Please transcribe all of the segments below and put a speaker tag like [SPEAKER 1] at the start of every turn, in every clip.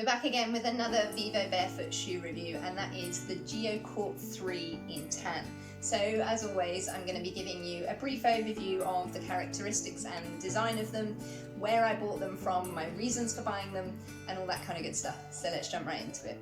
[SPEAKER 1] We're back again with another Vivo barefoot shoe review, and that is the Geo Court III in tan. So as always, I'm going to be giving you a brief overview of the characteristics and design of them, where I bought them from, my reasons for buying them, and all that kind of good stuff. So let's jump right into it.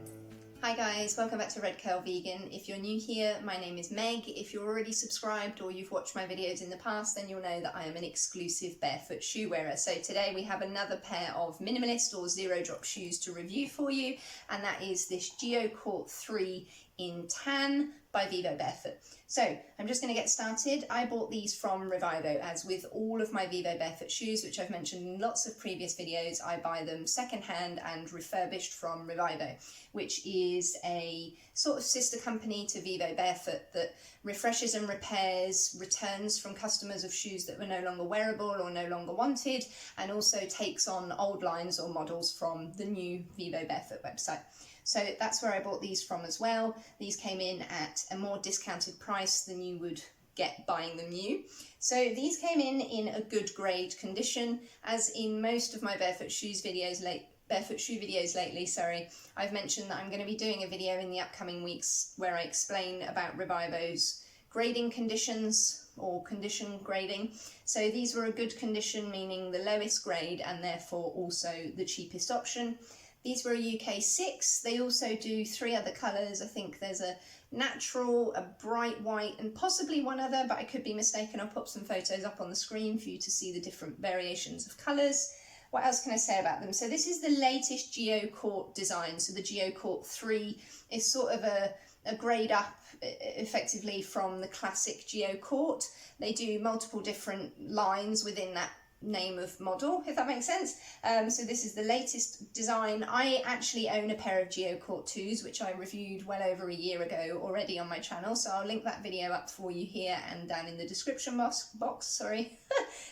[SPEAKER 1] Hi guys, welcome back to Red Curl Vegan. If you're new here, my name is Meg. If you're already subscribed or you've watched my videos in the past, then you'll know that I am an exclusive barefoot shoe wearer. So today we have another pair of minimalist or zero drop shoes to review for you, and that is this Geo Court III in tan by VIVOBAREFOOT. So I'm just going to get started. I bought these from Revivo, as with all of my Vivo barefoot shoes, which I've mentioned in lots of previous videos. I buy them secondhand and refurbished from Revivo, which is a sort of sister company to Vivo Barefoot that refreshes and repairs returns from customers of shoes that were no longer wearable or no longer wanted, and also takes on old lines or models from the new Vivo Barefoot website. So that's where I bought these from as well. These came in at a more discounted price than you would get buying them new. So these came in a good grade condition, as in most of my barefoot shoe videos lately, I've mentioned that I'm going to be doing a video in the upcoming weeks where I explain about Revivo's grading conditions or condition grading. So these were a good condition, meaning the lowest grade and therefore also the cheapest option. These were a UK 6. They also do 3 other colours. I think there's a natural, a bright white, and possibly one other, but I could be mistaken. I'll pop some photos up on the screen for you to see the different variations of colours. What else can I say about them? So this is the latest Geo Court design. So the Geo Court III is sort of a grade up effectively from the classic Geo Court. They do multiple different lines within that name of model, if that makes sense. So this is the latest design. I actually own a pair of Geo Court IIs, which I reviewed well over a year ago already on my channel, so I'll link that video up for you here and down in the description box.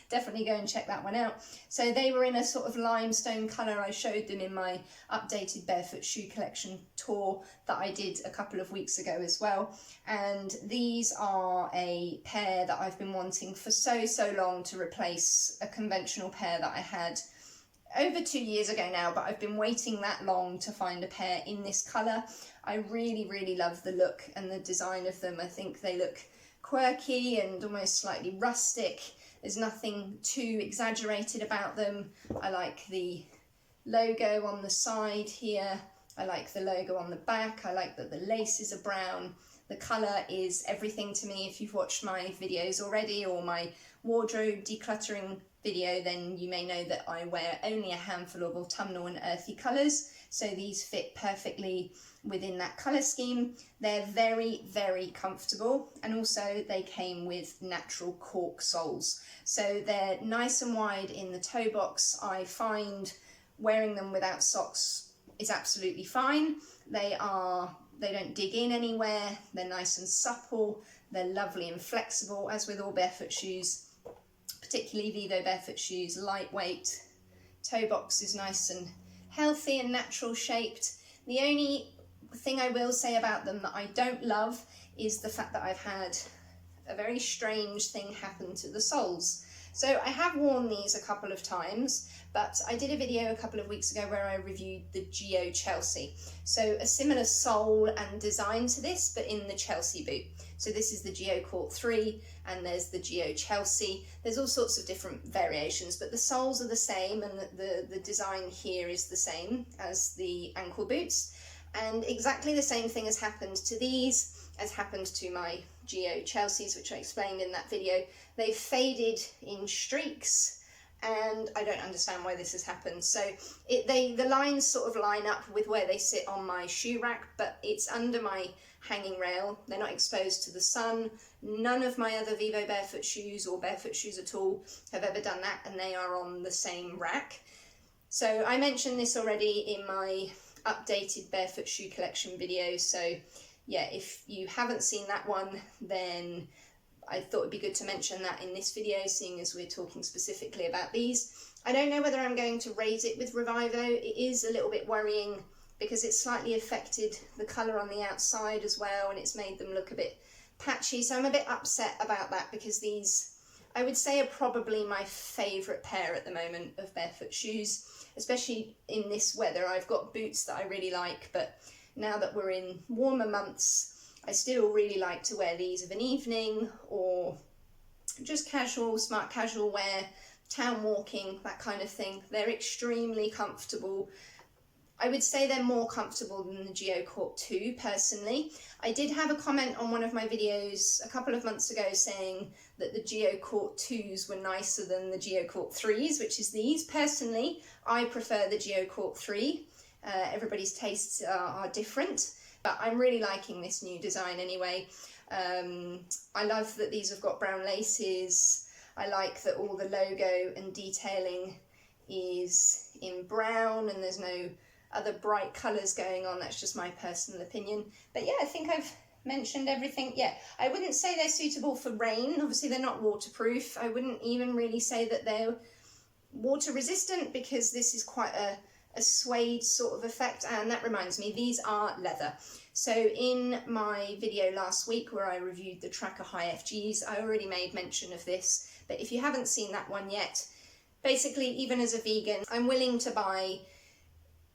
[SPEAKER 1] Definitely go and check that one out. So they were in a sort of limestone colour. I showed them in my updated barefoot shoe collection tour that I did a couple of weeks ago as well, and these are a pair that I've been wanting for so long to replace a conventional pair that I had over 2 years ago now, but I've been waiting that long to find a pair in this colour. I really love the look and the design of them. I think they look quirky and almost slightly rustic. There's nothing too exaggerated about them. I like the logo on the side here. I like the logo on the back. I like that the laces are brown. The colour is everything to me. If you've watched my videos already or my wardrobe decluttering video, then you may know that I wear only a handful of autumnal and earthy colours, so these fit perfectly within that colour scheme. They're very comfortable, and also they came with natural cork soles, so they're nice and wide in the toe box. I find wearing them without socks is absolutely fine. They don't dig in anywhere, they're nice and supple, they're lovely and flexible, as with all barefoot shoes, particularly Vivo barefoot shoes. Lightweight, toe box is nice and healthy and natural shaped. The only thing I will say about them that I don't love is the fact that I've had a very strange thing happen to the soles. So I have worn these a couple of times, but I did a video a couple of weeks ago where I reviewed the Geo Chelsea. So a similar sole and design to this, but in the Chelsea boot. So this is the Geo Court III, and there's the Geo Chelsea. There's all sorts of different variations, but the soles are the same, and the design here is the same as the ankle boots. And exactly the same thing has happened to these as happened to my Geo Chelseas, which I explained in that video. They've faded in streaks, and I don't understand why this has happened. So the lines sort of line up with where they sit on my shoe rack, but it's under my hanging rail. They're not exposed to the sun. None of my other Vivo barefoot shoes or barefoot shoes at all have ever done that, and they are on the same rack. So I mentioned this already in my updated barefoot shoe collection video, so yeah, if you haven't seen that one, then I thought it'd be good to mention that in this video, seeing as we're talking specifically about these. I don't know whether I'm going to raise it with Revivo. It is a little bit worrying because it's slightly affected the colour on the outside as well, and it's made them look a bit patchy, so I'm a bit upset about that, because these, I would say are probably my favourite pair at the moment of barefoot shoes, especially in this weather. I've got boots that I really like, but now that we're in warmer months, I still really like to wear these of an evening or just casual, smart casual wear, town walking, that kind of thing. They're extremely comfortable. I would say they're more comfortable than the Geo Court II personally. I did have a comment on one of my videos a couple of months ago saying that the Geo Court IIs were nicer than the Geo Court IIIs, which is these. Personally, I prefer the Geo Court III. Everybody's tastes are different, but I'm really liking this new design anyway. I love that these have got brown laces. I like that all the logo and detailing is in brown and there's no other bright colours going on. That's just my personal opinion. But yeah, I think I've mentioned everything. Yeah, I wouldn't say they're suitable for rain. Obviously they're not waterproof. I wouldn't even really say that they're water resistant because this is quite a suede sort of effect. And that reminds me, these are leather. So in my video last week where I reviewed the Tracker High FGs, I already made mention of this, but if you haven't seen that one yet, basically even as a vegan, I'm willing to buy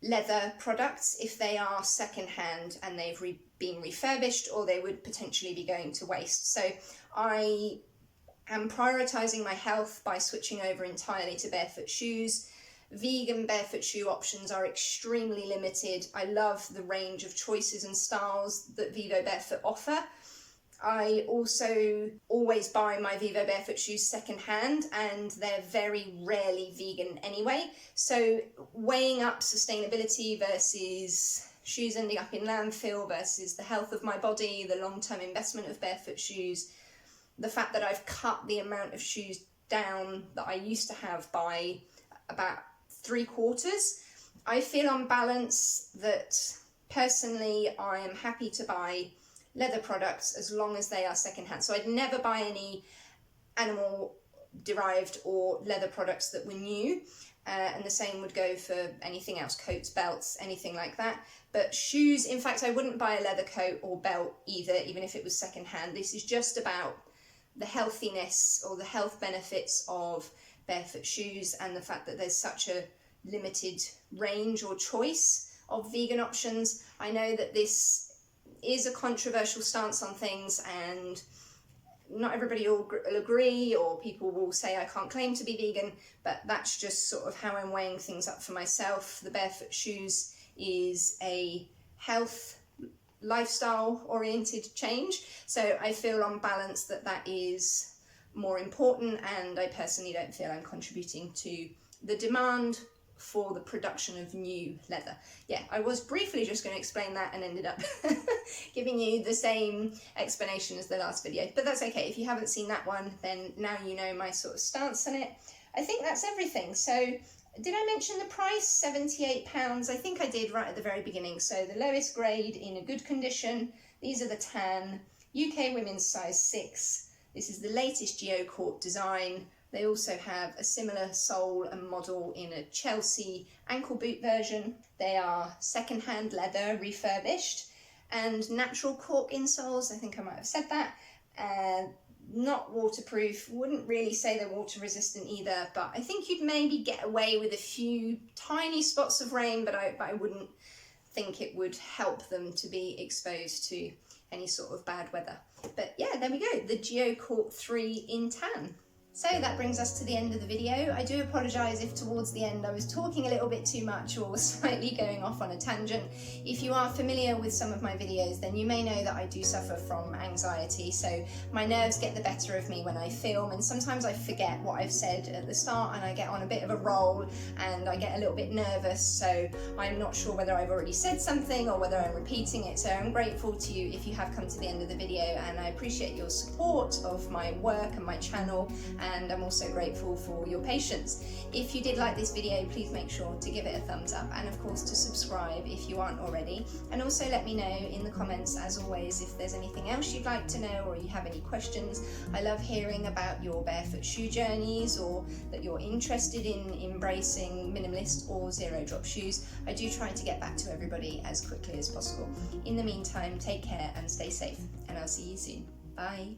[SPEAKER 1] leather products if they are secondhand and they've been refurbished or they would potentially be going to waste. So I am prioritising my health by switching over entirely to barefoot shoes. Vegan barefoot shoe options are extremely limited. I love the range of choices and styles that Vivo Barefoot offer. I also always buy my Vivo Barefoot shoes secondhand and they're very rarely vegan anyway. So weighing up sustainability versus shoes ending up in landfill versus the health of my body, the long-term investment of barefoot shoes, the fact that I've cut the amount of shoes down that I used to have by about 3/4, I feel on balance that personally I am happy to buy leather products as long as they are secondhand. So I'd never buy any animal derived or leather products that were new, and the same would go for anything else, coats, belts, anything like that. But shoes, in fact, I wouldn't buy a leather coat or belt either, even if it was secondhand. This is just about the healthiness or the health benefits of barefoot shoes and the fact that there's such a limited range or choice of vegan options. I know that this is a controversial stance on things and not everybody will agree, or people will say I can't claim to be vegan, but that's just sort of how I'm weighing things up for myself. The barefoot shoes is a health lifestyle oriented change, so I feel on balance that that is more important, and I personally don't feel I'm contributing to the demand for the production of new leather. Yeah, I was briefly just going to explain that and ended up giving you the same explanation as the last video, but that's okay. If you haven't seen that one, then now you know my sort of stance on it. I think that's everything. So did I mention the price? £78. I think I did right at the very beginning. So the lowest grade in a good condition. These are the tan, UK women's size 6. This is the latest Geo Court design. They also have a similar sole and model in a Chelsea ankle boot version. They are second-hand leather, refurbished, and natural cork insoles. I think I might have said that. Not waterproof. Wouldn't really say they're water resistant either, but I think you'd maybe get away with a few tiny spots of rain, but I wouldn't think it would help them to be exposed to any sort of bad weather. But yeah, there we go, the Geo Court III in tan. So that brings us to the end of the video. I do apologise if towards the end I was talking a little bit too much or slightly going off on a tangent. If you are familiar with some of my videos, then you may know that I do suffer from anxiety, so my nerves get the better of me when I film, and sometimes I forget what I've said at the start and I get on a bit of a roll and I get a little bit nervous, so I'm not sure whether I've already said something or whether I'm repeating it. So I'm grateful to you if you have come to the end of the video, and I appreciate your support of my work and my channel, and I'm also grateful for your patience. If you did like this video, please make sure to give it a thumbs up, and of course to subscribe if you aren't already, and also let me know in the comments, as always, if there's anything else you'd like to know or you have any questions. I love hearing about your barefoot shoe journeys, or that you're interested in embracing minimalist or zero drop shoes. I do try to get back to everybody as quickly as possible. In the meantime, take care and stay safe, and I'll see you soon. Bye.